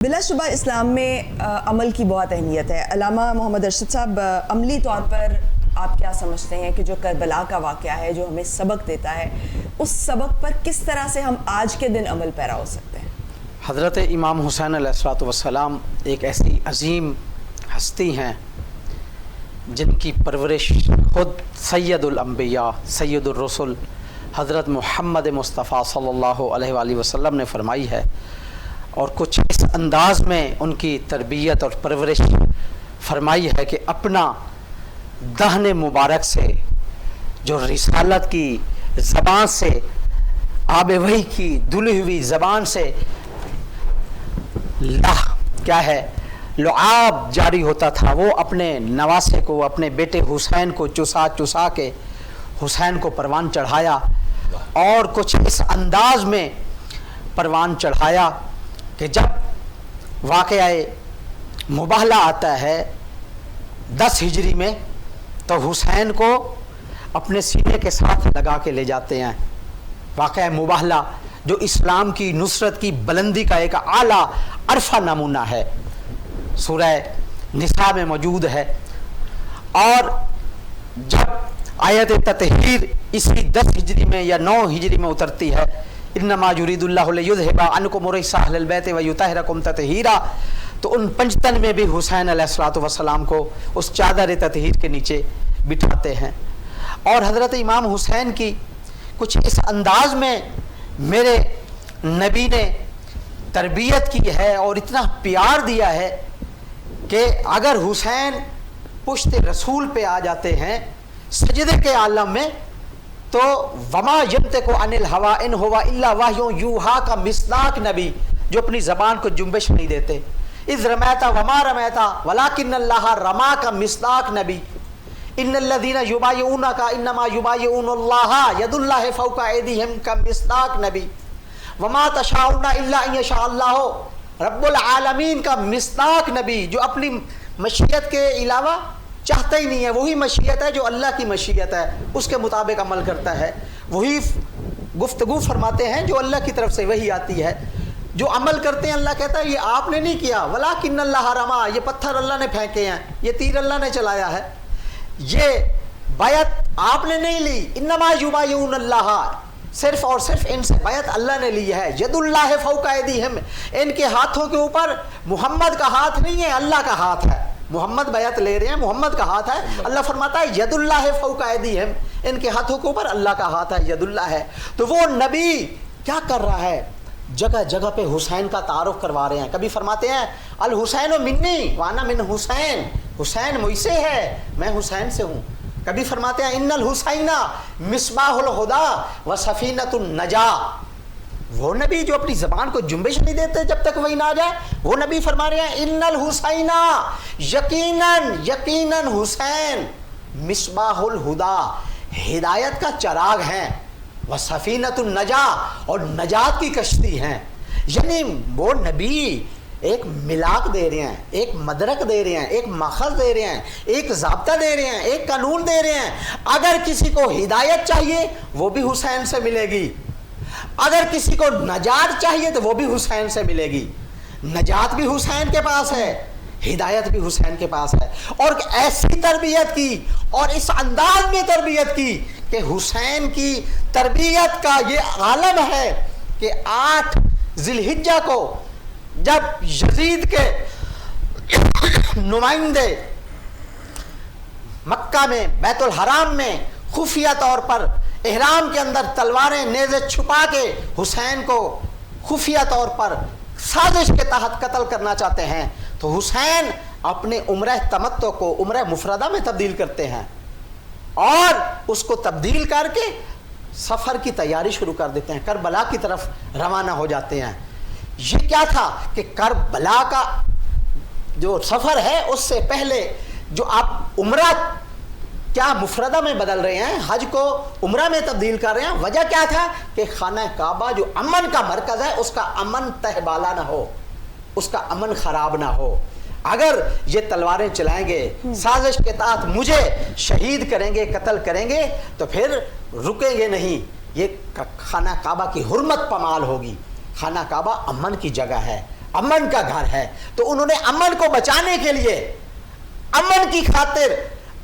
बिलाशुबा इस्लाम में अमल की बहुत अहमियत है। अल्लामा मोहम्मद अरशद साहब, अमली तौर पर आप क्या समझते हैं कि जो करबला का वाक़या है जो हमें सबक देता है, उस सबक पर किस तरह से हम आज के दिन अमल पैरा हो सकते हैं? हज़रत इमाम हुसैन अलैहिस्सलातु वस्सलाम एक ऐसी अजीम हस्ती हैं जिनकी परवरिश खुद सैयदुल अंबिया सैयदुर रसूल हज़रत मोहम्मद मुस्तफ़ा सल्लल्लाहु अलैहि वसल्लम ने फरमाई है, और कुछ इस अंदाज़ में उनकी तरबियत और परवरिश फरमाई है कि अपना दहने मुबारक से जो रिसालत की ज़बान से आब वही की दुली हुई ज़बान से क्या है लुआब जारी होता था, वो अपने नवासे को, अपने बेटे हुसैन को चुसा चुसा के हुसैन को परवान चढ़ाया, और कुछ इस अंदाज में परवान चढ़ाया कि जब वाक़या मुबाहला आता है 10 हिजरी में, तो हुसैन को अपने सीने के साथ लगा के ले जाते हैं। वाक़या मुबाहला जो इस्लाम की नुसरत की बुलंदी का एक आला अरफा नमूना है, सूरह निसा में मौजूद है। और जब आयत ततहीर इसी 10 हिजरी में या 9 हिजरी में उतरती है, इन्नमा युरीदुल्लाहु लियुज़हिबा अन्कुम रिज्सा अहलल बैति व युतहिरकुम ततहीरा, तो उन पंजतन में भी हुसैन अलैहिस्सलातु वस्सलाम को उस चादर ततहीर के नीचे बिठाते हैं। और हज़रत इमाम हुसैन की कुछ इस अंदाज में मेरे नबी ने तरबियत की है और इतना प्यार दिया है कि अगर हुसैन पुश्त रसूल पे आ जाते हैं सजदे के आलम में, तो वमा यंतिकु अनिल हवा इन हुवा इल्ला वह्युन यूहा का मिस्दाक नबी, जो अपनी ज़बान को जुम्बिश नहीं देते। इज़ रमैता वमा रमैता वलाकिन्नल्लाह रमा का मिस्दाक नबी। इन्नल्लज़ीना युबायिऊनका इन्नमा युबायिऊनुल्लाह यदुल्लाहि फौका ऐदीहिम का मिस्दाक नबी। वमा तशाऊना इल्ला अन यशाअल्लाहु रब्बुल आलमीन का मिस्दाक नबी, जो अपनी मशीयत के अलावा चाहता ही नहीं है, वही मशीयत है जो अल्लाह की मशीयत है, उसके मुताबिक अमल करता है। वही गुफ्तगू फरमाते हैं जो अल्लाह की तरफ से वही आती है। जो अमल करते हैं अल्लाह कहता है ये आपने नहीं किया, वलाकिन्नल्लाह रमा, ये पत्थर अल्लाह ने फेंके हैं, ये तीर अल्लाह ने चलाया है, ये बैत आपने नहीं ली। इन्नमा युबायिऊनल्लाह, सिर्फ और सिर्फ इनसे बैत अल्लाह ने ली है। यदुल्लाहि फौका ऐदीहिम, इनके हाथों के ऊपर मोहम्मद का हाथ नहीं है, अल्लाह का हाथ है। मोहम्मद बैत ले रहे हैं, मोहम्मद का हाथ है। अल्लाह फरमाता है यदुल्लाहि फौका ऐदीहिम, इनके हाथों के ऊपर अल्लाह का हाथ है, यदुल्लाह है। तो वो नबी क्या कर रहा है, जगह जगह पे हुसैन का तारुफ करवा रहे हैं। कभी फरमाते हैं अल हुसैन मिन्नी वाना मिन हुसैन, हुसैन मुझसे है, मैं हुसैन से हूँ। कभी फरमाते हैं इन्नल हुसैना मिसबाहुल हुदा व सफीनतुन नजा, वो नबी जो अपनी ज़बान को जुम्बिश नहीं देते जब तक वही ना आ जाए, वो नबी फरमा रहे हैं इन्नल हुसैना, यकीनन यकीनन हुसैन मिसबाहुल हुदा, हिदायत का चराग हैं, व सफीनतुन नजा, और नजात की कश्ती हैं। यानी वो नबी एक मिलाक दे रहे हैं, एक मदरक दे रहे हैं, एक माखज़ दे रहे हैं, एक ज़ाब्ता दे रहे हैं, एक कानून दे रहे हैं। अगर किसी को हिदायत चाहिए वो भी हुसैन से मिलेगी, अगर किसी को नजात चाहिए तो वो भी हुसैन से मिलेगी। नजात भी हुसैन के पास है, हिदायत भी हुसैन के पास है। और ऐसी तरबियत की और इस अंदाज में तरबियत की कि हुसैन की तरबियत का ये आलम है कि 8 ज़िलहिज्जा को जब यजीद के नुमाइंदे मक्का में बैतुल हराम में खुफिया तौर पर इहराम के अंदर तलवारें नेज़े छुपा के हुसैन को खुफिया तौर पर साजिश के तहत कत्ल करना चाहते हैं, तो हुसैन अपने उम्रह तमत्तो को उम्रह मुफरदा में तब्दील करते हैं और उसको तब्दील करके सफ़र की तैयारी शुरू कर देते हैं, करबला की तरफ रवाना हो जाते हैं। ये क्या था कि करबला का जो सफ़र है उससे पहले जो आप उम्रा क्या मुफरदा में बदल रहे हैं, हज को उम्रा में तब्दील कर रहे हैं, वजह क्या था कि खाना काबा जो अमन का मरकज़ है उसका अमन तहबाला ना हो, उसका अमन ख़राब ना हो। अगर ये तलवारें चलाएंगे, साजिश के तहत मुझे शहीद करेंगे, कत्ल करेंगे, तो फिर रुकेंगे नहीं, ये खाना काबा की हुर्मत पमाल होगी। खाना काबा अमन की जगह है, امن کا گھر ہے. تو انہوں نے امن کو بچانے کے لیے امن کی خاطر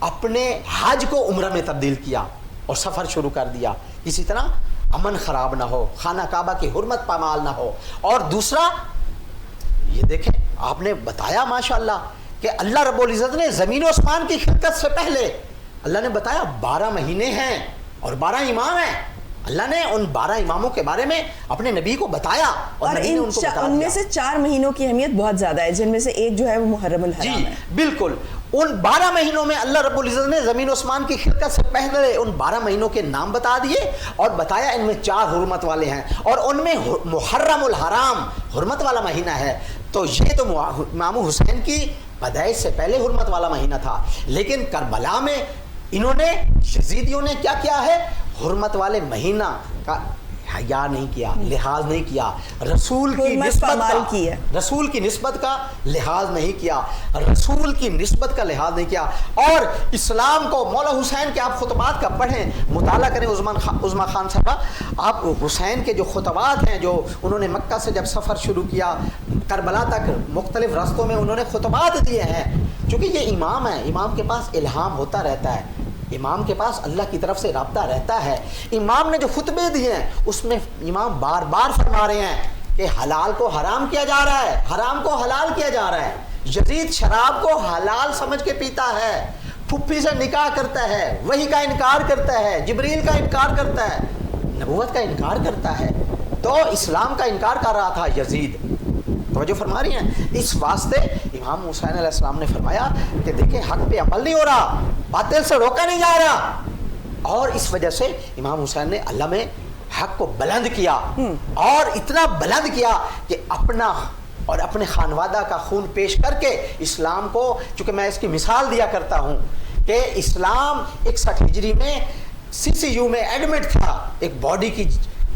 اپنے حج کو عمرہ میں تبدیل کیا اور سفر شروع کر دیا. اسی طرح امن خراب نہ ہو, خانہ کعبہ کی حرمت پامال نہ ہو. اور دوسرا یہ دیکھیں, آپ نے بتایا ماشاءاللہ کہ اللہ رب العزت نے زمین و آسمان کی خلقت سے پہلے اللہ نے بتایا 12 مہینے ہیں اور 12 امام ہیں. اللہ نے ان 12 اماموں کے بارے میں اپنے نبی کو بتایا اور نبی نے ان کو بتا ان میں سے 4 مہینوں کی اہمیت بہت زیادہ ہے, جن میں سے ایک جو ہے وہ محرم الحرام ہے. بالکل. ان 12 مہینوں میں اللہ رب العزت نے زمین و آسمان کی خلقت سے پہلے ان 12 مہینوں کے نام بتا دیے اور بتایا ان میں 4 حرمت والے ہیں اور ان میں محرم الحرام حرمت والا مہینہ ہے. تو یہ تو امام حسین کی پیدائش سے پہلے حرمت والا مہینہ تھا, لیکن کربلا میں انہوں نے یزیدیوں نے کیا کیا ہے, حرمت والے مہینہ کا حیا نہیں کیا, لحاظ نہیں کیا, رسول کی نسبت کا لحاظ نہیں کیا, رسول کی نسبت کا لحاظ نہیں کیا. اور اسلام کو مولا حسین کے آپ خطبات کا پڑھیں, مطالعہ کریں. عظما خان صاحبہ, آپ حسین کے جو خطبات ہیں, جو انہوں نے مکہ سے جب سفر شروع کیا کربلا تک مختلف راستوں میں انہوں نے خطبات دیے ہیں. چونکہ یہ امام ہے, امام کے پاس الہام ہوتا رہتا ہے, امام کے پاس اللہ کی طرف سے رابطہ رہتا ہے. امام نے جو خطبے دیے ہیں اس میں امام بار بار فرما رہے ہیں کہ حلال کو حرام کیا جا رہا ہے, حرام کو حلال کیا جا رہا ہے. یزید شراب کو حلال سمجھ کے پیتا ہے, پھپھی سے نکاح کرتا ہے, وحی کا انکار کرتا ہے, جبریل کا انکار کرتا ہے, نبوت کا انکار کرتا ہے. تو اسلام کا انکار کر رہا تھا یزید. توجہ فرما رہی ہیں. اس واسطے امام حسین علیہ السلام نے فرمایا کہ دیکھیں حق پہ عمل نہیں ہو رہا, باطل سے روکا نہیں جا رہا. اور اس وجہ سے امام حسین نے اللہ میں حق کو بلند کیا اور اتنا بلند کیا کہ اپنا اور اپنے خانوادہ کا خون پیش کر کے اسلام کو, چونکہ میں اس کی مثال دیا کرتا ہوں کہ اسلام 61 ہجری میں CCU میں ایڈمٹ تھا ایک باڈی کی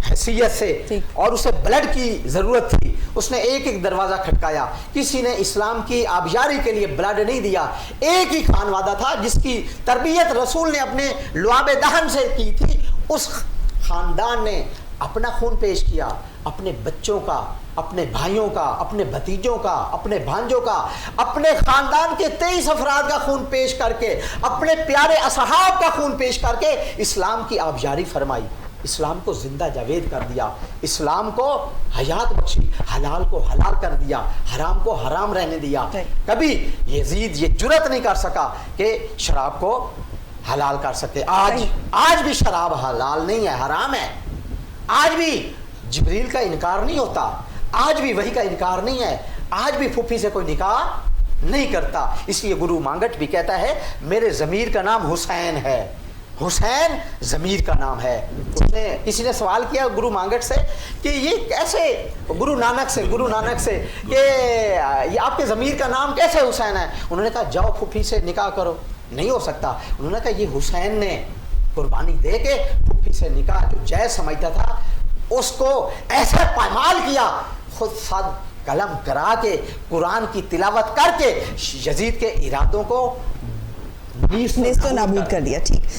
حیثیت سے, اور اسے بلڈ کی ضرورت تھی. اس نے ایک ایک دروازہ کھٹکایا, کسی نے اسلام کی آبیاری کے لیے بلڈ نہیں دیا. ایک ہی خانوادہ تھا جس کی تربیت رسول نے اپنے لعاب دہن سے کی تھی. اس خاندان نے اپنا خون پیش کیا, اپنے بچوں کا, اپنے بھائیوں کا, اپنے بھتیجوں کا, اپنے بھانجوں کا, اپنے خاندان کے 23 افراد کا خون پیش کر کے, اپنے پیارے اصحاب کا خون پیش کر کے اسلام کی آبیاری فرمائی, اسلام کو زندہ جاوید کر دیا, اسلام کو حیات بخشی, حلال کو حلال کر دیا, حرام کو حرام رہنے دیا. کبھی یزید یہ جرت نہیں کر سکا کہ شراب کو حلال کر سکے. آج بھی شراب حلال نہیں ہے, حرام ہے. آج بھی جبریل کا انکار نہیں ہوتا, آج بھی وحی کا انکار نہیں ہے, آج بھی پھوپھی سے کوئی نکاح نہیں کرتا. اس لیے گرو مانگٹ بھی کہتا ہے میرے ضمیر کا نام حسین ہے, حسین ضمیر کا نام ہے. کسی نے سوال کیا گرو مانگٹ سے کہ یہ کیسے, گرو نانک سے کہ یہ آپ کے ضمیر کا نام کیسے حسین ہے. انہوں نے کہا جاؤ پھوپھی سے نکاح کرو. نہیں ہو سکتا. انہوں نے کہا یہ حسین نے قربانی دے کے پھوپھی سے نکاح جو جائز سمجھتا تھا اس کو ایسا پامال کیا, خود ساتھ قلم کرا کے قرآن کی تلاوت کر کے یزید کے ارادوں کو نیست و نابود کر دیا. ٹھیک.